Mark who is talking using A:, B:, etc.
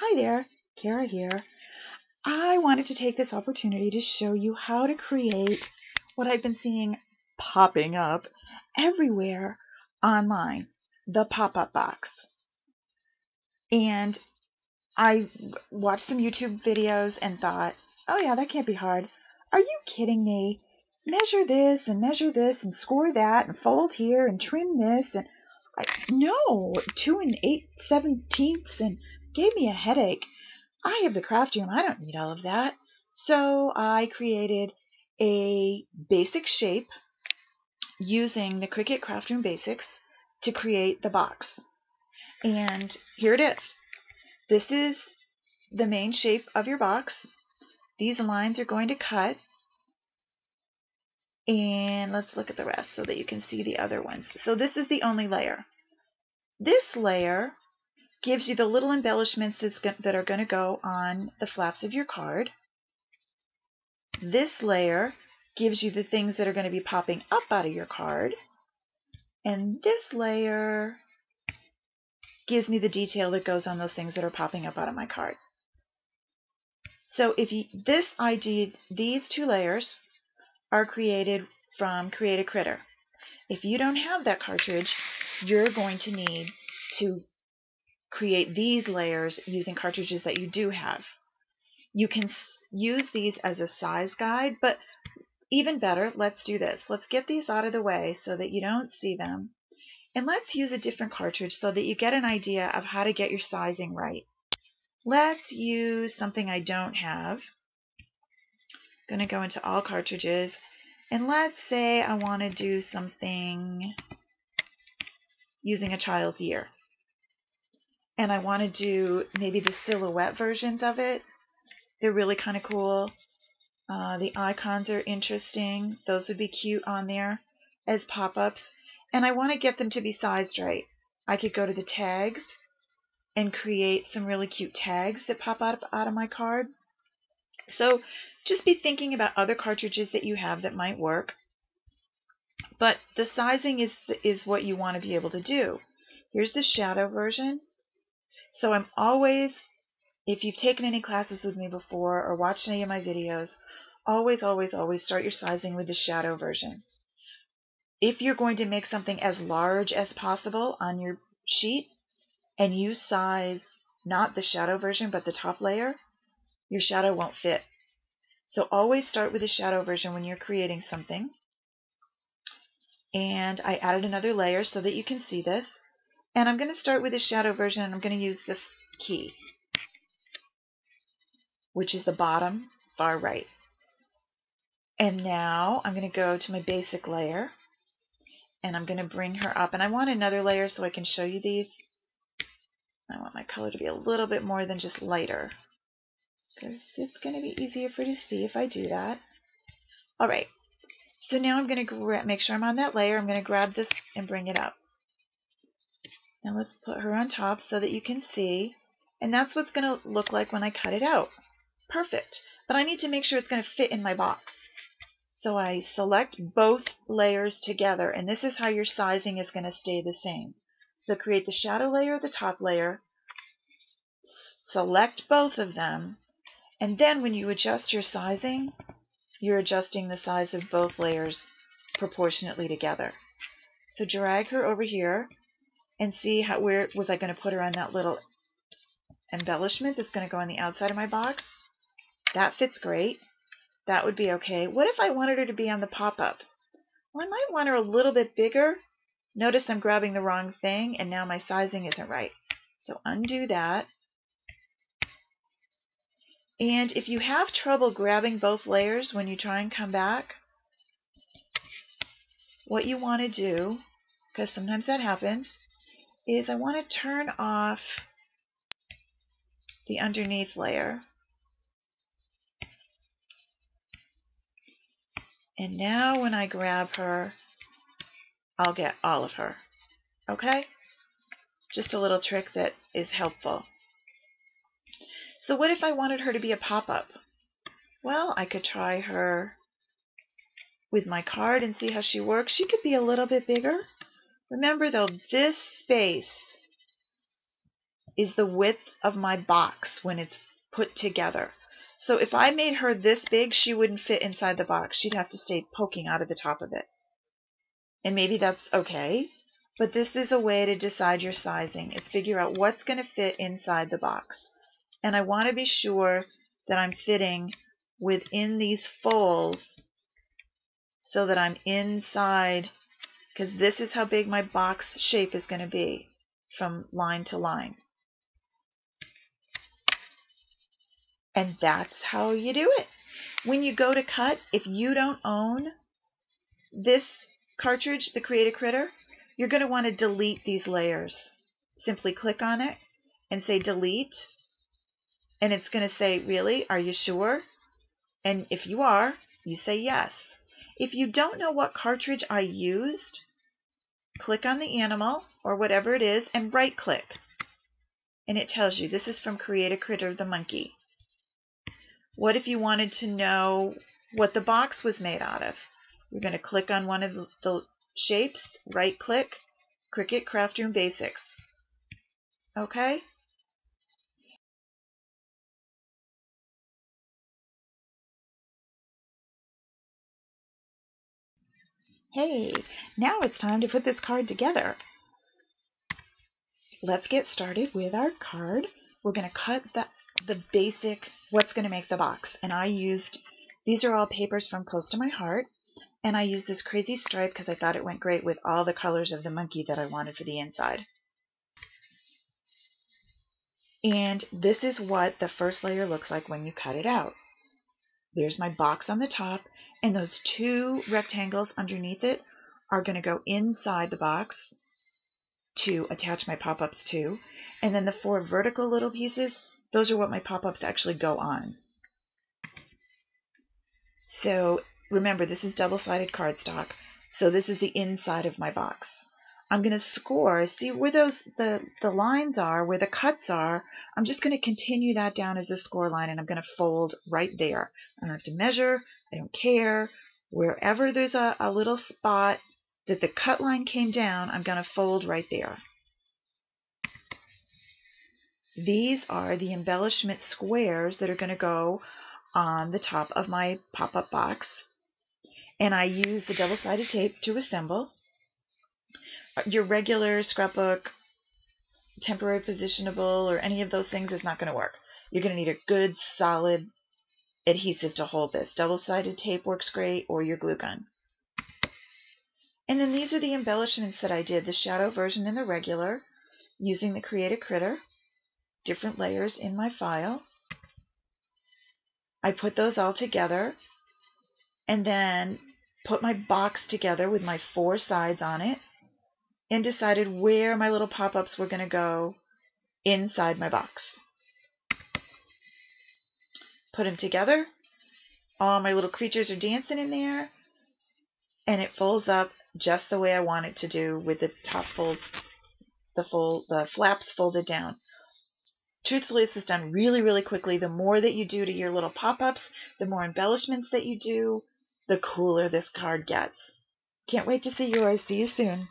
A: Hi there, Kara here. I wanted to take this opportunity to show you how to create what I've been seeing popping up everywhere online, the pop-up box. And I watched some YouTube videos and thought, oh yeah, that can't be hard. Are you kidding me? Measure this and score that and fold here and trim this and no, 2 8/17 and gave me a headache. I have the craft room. I don't need all of that. So I created a basic shape using the Cricut craft room basics to create the box. And here it is. This is the main shape of your box. These lines are going to cut. And let's look at the rest so that you can see the other ones. So this is the only layer. This layer gives you the little embellishments that are going to go on the flaps of your card. This layer gives you the things that are going to be popping up out of your card. And this layer gives me the detail that goes on those things that are popping up out of my card. So these two layers are created from Create a Critter. If you don't have that cartridge, you're going to need to create these layers using cartridges that you do have. You can use these as a size guide, but even better, let's do this. Let's get these out of the way so that you don't see them. And let's use a different cartridge so that you get an idea of how to get your sizing right. Let's use something I don't have. I'm going to go into all cartridges. And let's say I want to do something using a child's year. And I want to do maybe the silhouette versions of it. They're really kind of cool. The icons are interesting. Those would be cute on there as pop-ups. And I want to get them to be sized right. I could go to the tags and create some really cute tags that pop out of my card. So just be thinking about other cartridges that you have that might work. But the sizing is what you want to be able to do. Here's the shadow version. So I'm always, if you've taken any classes with me before or watched any of my videos, always start your sizing with the shadow version. If you're going to make something as large as possible on your sheet and you size not the shadow version but the top layer, your shadow won't fit. So always start with the shadow version when you're creating something. And I added another layer so that you can see this. And I'm going to start with the shadow version, and I'm going to use this key, which is the bottom far right. And now I'm going to go to my basic layer, and I'm going to bring her up. And I want another layer so I can show you these. I want my color to be a little bit more than just lighter, because it's going to be easier for you to see if I do that. All right. So now I'm going to make sure I'm on that layer. I'm going to grab this and bring it up. Now let's put her on top so that you can see. And that's what's going to look like when I cut it out. Perfect. But I need to make sure it's going to fit in my box. So I select both layers together, and this is how your sizing is going to stay the same. So create the shadow layer, the top layer, select both of them, and then when you adjust your sizing, you're adjusting the size of both layers proportionately together. So drag her over here and see where was I going to put her on that little embellishment that's going to go on the outside of my box. That fits great. That would be okay. What if I wanted her to be on the pop-up? Well, I might want her a little bit bigger. Notice I'm grabbing the wrong thing, and now my sizing isn't right. So undo that. And if you have trouble grabbing both layers when you try and come back, what you want to do, because sometimes that happens, is I want to turn off the underneath layer. And now when I grab her, I'll get all of her. Okay? Just a little trick that is helpful. So what if I wanted her to be a pop-up? Well, I could try her with my card and see how she works. She could be a little bit bigger. Remember though, this space is the width of my box when it's put together. So if I made her this big, she wouldn't fit inside the box. She'd have to stay poking out of the top of it. And maybe that's okay, but this is a way to decide your sizing, is figure out what's going to fit inside the box. And I want to be sure that I'm fitting within these folds so that I'm inside, because this is how big my box shape is going to be from line to line. And that's how you do it. When you go to cut, if you don't own this cartridge, the Create a Critter, you're going to want to delete these layers. Simply click on it and say delete, and it's going to say, really, are you sure? And if you are, you say yes. If you don't know what cartridge I used, click on the animal or whatever it is and right click, and it tells you this is from Create a Critter, the monkey. What if you wanted to know what the box was made out of? You're going to click on one of the shapes, right click, Cricut Craft Room Basics. Okay? Hey, now it's time to put this card together. Let's get started with our card. We're going to cut the basic, what's going to make the box. And I used, these are all papers from Close to My Heart. And I used this crazy stripe because I thought it went great with all the colors of the monkey that I wanted for the inside. And this is what the first layer looks like when you cut it out. There's my box on the top, and those two rectangles underneath it are going to go inside the box to attach my pop-ups to. And then the four vertical little pieces, those are what my pop-ups actually go on. So remember, this is double-sided cardstock, so this is the inside of my box. I'm going to score, see where the lines are, where the cuts are. I'm just going to continue that down as a score line, and I'm going to fold right there. I don't have to measure, I don't care. Wherever there's a little spot that the cut line came down, I'm going to fold right there. These are the embellishment squares that are going to go on the top of my pop-up box. And I use the double-sided tape to assemble. Your regular scrapbook, temporary positionable, or any of those things is not going to work. You're going to need a good, solid adhesive to hold this. Double-sided tape works great, or your glue gun. And then these are the embellishments that I did, the shadow version and the regular, using the Create a Critter. Different layers in my file. I put those all together and then put my box together with my four sides on it and decided where my little pop-ups were going to go inside my box. Put them together. All my little creatures are dancing in there, and it folds up just the way I want it to do, with the top folds, the flaps folded down. Truthfully, this was done really, really quickly. The more that you do to your little pop-ups, the more embellishments that you do, the cooler this card gets. Can't wait to see yours. See you soon.